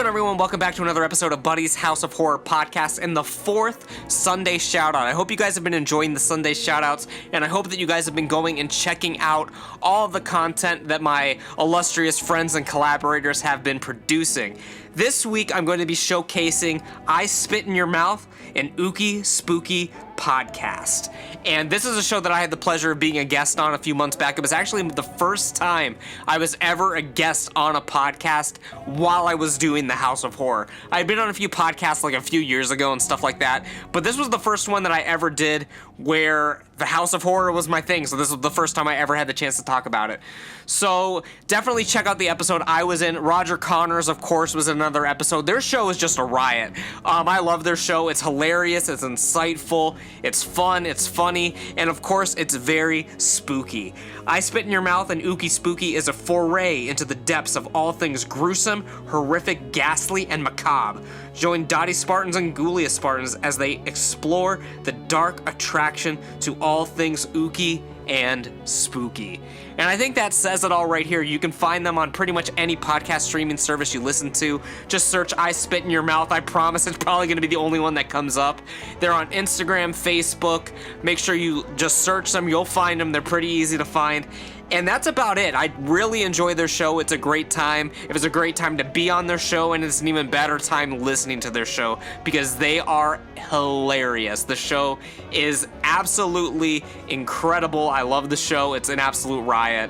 everyone? Welcome back to another episode of Buddy's House of Horror podcast and the fourth Sunday Shoutout. I hope you guys have been enjoying the Sunday Shoutouts, and I hope that you guys have been going and checking out all of the content that my illustrious friends and collaborators have been producing. This week, I'm going to be showcasing I Spit in Your Mouth, an Ookie Spooky podcast. And this is a show that I had the pleasure of being a guest on a few months back. It was actually the first time I was ever a guest on a podcast while I was doing the House of Horror. I had been on a few podcasts like a few years ago and stuff like that, but this was the first one that I ever did where the House of Horror was my thing, so this was the first time I ever had the chance to talk about it. So definitely check out the episode I was in. Roger Connors, of course, was in another episode. Their show is just a riot. I love their show. It's hilarious, it's insightful, it's fun, it's funny, and of course, it's very spooky. I Spit in Your Mouth and Ookie Spooky is a foray into the depths of all things gruesome, horrific, ghastly, and macabre. Join Dottie Spartans and Ghoulia Spartans as they explore the dark attraction to all things ookie and spooky. And I think that says it all right here. You can find them on pretty much any podcast streaming service you listen to. Just search I Spit in Your Mouth. I promise it's probably going to be the only one that comes up. They're on Instagram, Facebook. Make sure you just search them. You'll find them. They're pretty easy to find. And that's about it. I really enjoy their show. It's a great time. It was a great time to be on their show, and it's an even better time listening to their show because they are hilarious. The show is absolutely incredible. I love the show. It's an absolute riot.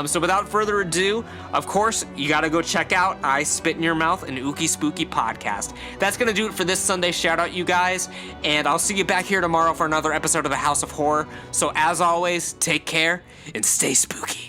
So without further ado, of course, you gotta go check out I Spit in Your Mouth, an Ookie Spooky podcast. That's gonna do it for this Sunday Shoutout, you guys, and I'll see you back here tomorrow for another episode of the House of Horror. So as always, take care and stay spooky.